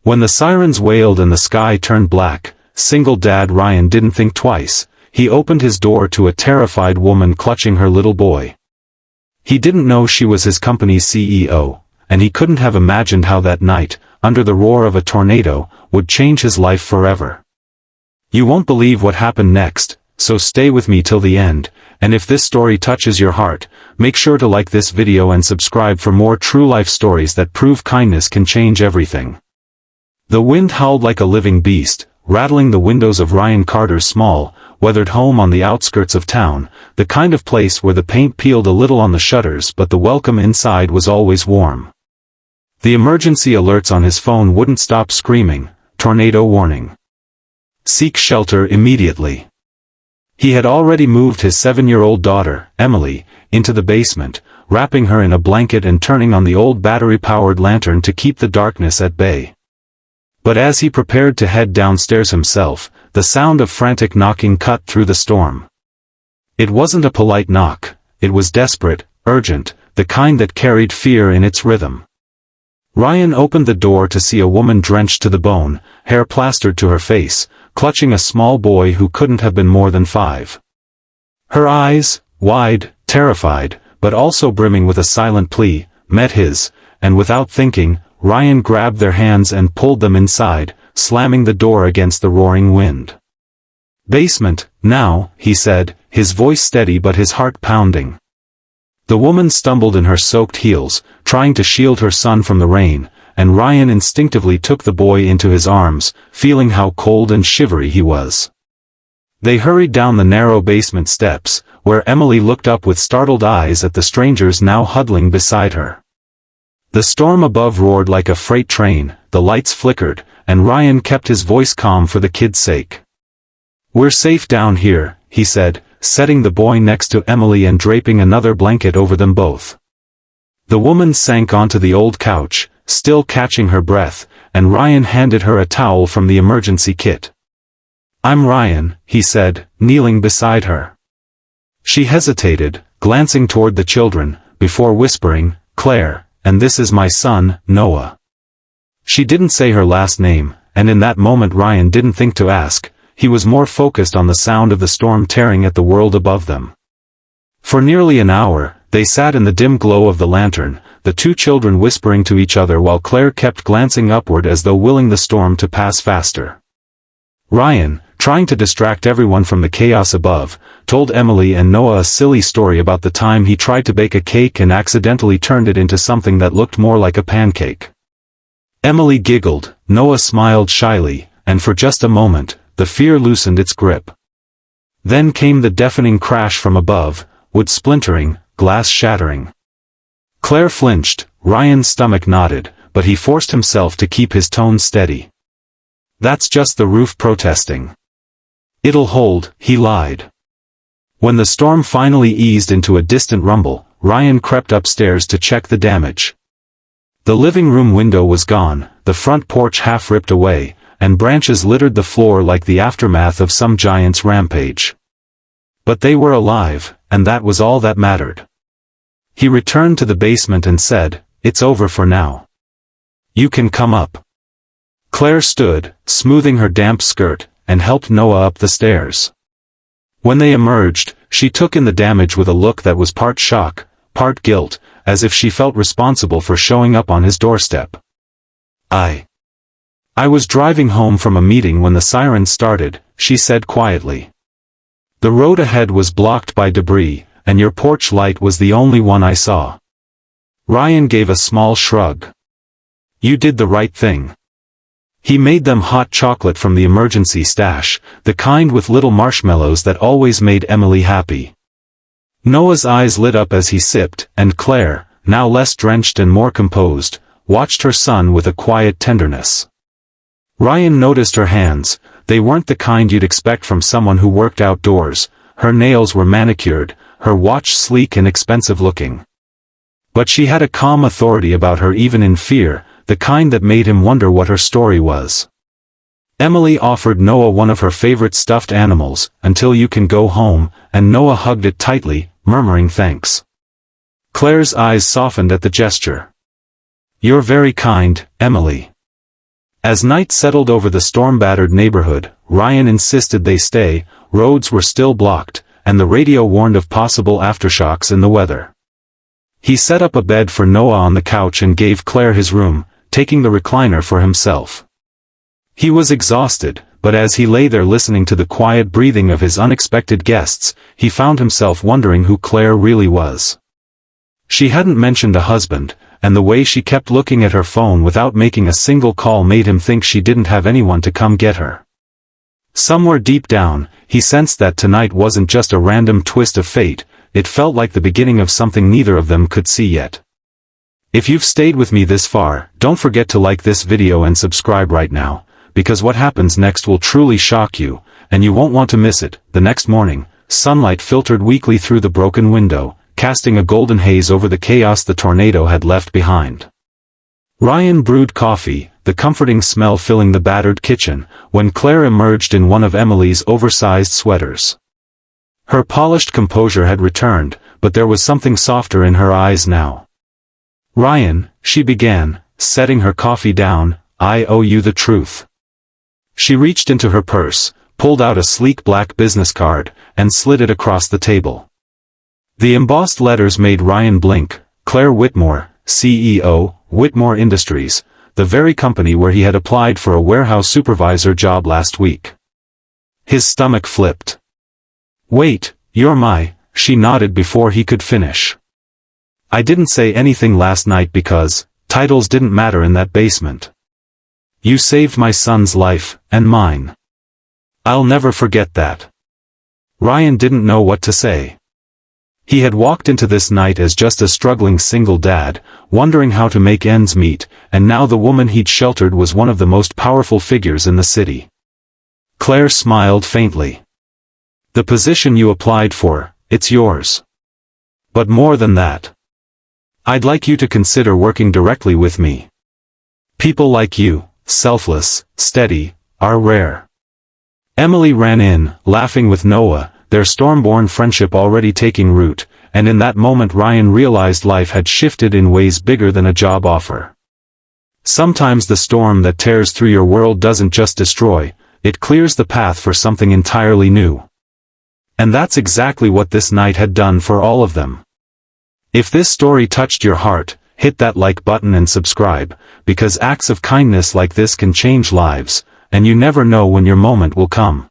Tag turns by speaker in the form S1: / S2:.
S1: When the sirens wailed and the sky turned black, single dad Ryan didn't think twice. He opened his door to a terrified woman clutching her little boy. He didn't know she was his company's CEO, and he couldn't have imagined how that night, under the roar of a tornado, would change his life forever. You won't believe what happened next, so stay with me till the end, and if this story touches your heart, make sure to like this video and subscribe for more true-life stories that prove kindness can change everything. The wind howled like a living beast, rattling the windows of Ryan Carter's small, weathered home on the outskirts of town, the kind of place where the paint peeled a little on the shutters but the welcome inside was always warm. The emergency alerts on his phone wouldn't stop screaming, tornado warning. Seek shelter immediately. He had already moved his 7-year-old daughter, Emily, into the basement, wrapping her in a blanket and turning on the old battery-powered lantern to keep the darkness at bay. But as he prepared to head downstairs himself, the sound of frantic knocking cut through the storm. It wasn't a polite knock, it was desperate, urgent, the kind that carried fear in its rhythm. Ryan opened the door to see a woman drenched to the bone, hair plastered to her face, clutching a small boy who couldn't have been more than 5. Her eyes, wide, terrified, but also brimming with a silent plea, met his, and without thinking, Ryan grabbed their hands and pulled them inside, slamming the door against the roaring wind. "Basement, now," he said, his voice steady but his heart pounding. The woman stumbled in her soaked heels, trying to shield her son from the rain, and Ryan instinctively took the boy into his arms, feeling how cold and shivery he was. They hurried down the narrow basement steps, where Emily looked up with startled eyes at the strangers now huddling beside her. The storm above roared like a freight train, the lights flickered, and Ryan kept his voice calm for the kid's sake. "We're safe down here," he said, setting the boy next to Emily and draping another blanket over them both. The woman sank onto the old couch, still catching her breath, and Ryan handed her a towel from the emergency kit. "I'm Ryan," he said, kneeling beside her. She hesitated, glancing toward the children, before whispering, "Claire, and this is my son, Noah." She didn't say her last name, and in that moment Ryan didn't think to ask, he was more focused on the sound of the storm tearing at the world above them. For nearly an hour, they sat in the dim glow of the lantern, the two children whispering to each other while Claire kept glancing upward as though willing the storm to pass faster. Ryan, trying to distract everyone from the chaos above, told Emily and Noah a silly story about the time he tried to bake a cake and accidentally turned it into something that looked more like a pancake. Emily giggled, Noah smiled shyly, and for just a moment, the fear loosened its grip. Then came the deafening crash from above, wood splintering, glass shattering. Claire flinched, Ryan's stomach knotted, but he forced himself to keep his tone steady. "That's just the roof protesting. It'll hold," he lied. When the storm finally eased into a distant rumble, Ryan crept upstairs to check the damage. The living room window was gone, the front porch half ripped away, and branches littered the floor like the aftermath of some giant's rampage. But they were alive, and that was all that mattered. He returned to the basement and said, "It's over for now. You can come up." Claire stood, smoothing her damp skirt, and helped Noah up the stairs. When they emerged, she took in the damage with a look that was part shock, part guilt, as if she felt responsible for showing up on his doorstep. I was driving home from a meeting when the sirens started," she said quietly. "The road ahead was blocked by debris, and your porch light was the only one I saw." Ryan gave a small shrug. "You did the right thing." He made them hot chocolate from the emergency stash, the kind with little marshmallows that always made Emily happy. Noah's eyes lit up as he sipped, and Claire, now less drenched and more composed, watched her son with a quiet tenderness. Ryan noticed her hands. They weren't the kind you'd expect from someone who worked outdoors. Her nails were manicured, her watch sleek and expensive looking. But she had a calm authority about her even in fear, the kind that made him wonder what her story was. Emily offered Noah one of her favorite stuffed animals, "Until you can go home," and Noah hugged it tightly, murmuring thanks. Claire's eyes softened at the gesture. "You're very kind, Emily." As night settled over the storm-battered neighborhood, Ryan insisted they stay. Roads were still blocked, and the radio warned of possible aftershocks in the weather. He set up a bed for Noah on the couch and gave Claire his room, taking the recliner for himself. He was exhausted, but as he lay there listening to the quiet breathing of his unexpected guests, he found himself wondering who Claire really was. She hadn't mentioned a husband, and the way she kept looking at her phone without making a single call made him think she didn't have anyone to come get her. Somewhere deep down, he sensed that tonight wasn't just a random twist of fate, it felt like the beginning of something neither of them could see yet. If you've stayed with me this far, don't forget to like this video and subscribe right now, because what happens next will truly shock you, and you won't want to miss it. The next morning, sunlight filtered weakly through the broken window, casting a golden haze over the chaos the tornado had left behind. Ryan brewed coffee, the comforting smell filling the battered kitchen, when Claire emerged in one of Emily's oversized sweaters. Her polished composure had returned, but there was something softer in her eyes now. "Ryan," she began, setting her coffee down, "I owe you the truth." She reached into her purse, pulled out a sleek black business card, and slid it across the table. The embossed letters made Ryan blink. Claire Whitmore, CEO, Whitmore Industries, the very company where he had applied for a warehouse supervisor job last week. His stomach flipped. "Wait, you're my..." She nodded before he could finish. "I didn't say anything last night because titles didn't matter in that basement. You saved my son's life, and mine. I'll never forget that." Ryan didn't know what to say. He had walked into this night as just a struggling single dad, wondering how to make ends meet, and now the woman he'd sheltered was one of the most powerful figures in the city. Claire smiled faintly. "The position you applied for, it's yours. But more than that. I'd like you to consider working directly with me. People like you, selfless, steady, are rare." Emily ran in, laughing with Noah, their storm-born friendship already taking root, and in that moment Ryan realized life had shifted in ways bigger than a job offer. Sometimes the storm that tears through your world doesn't just destroy, it clears the path for something entirely new. And that's exactly what this night had done for all of them. If this story touched your heart, hit that like button and subscribe, because acts of kindness like this can change lives, and you never know when your moment will come.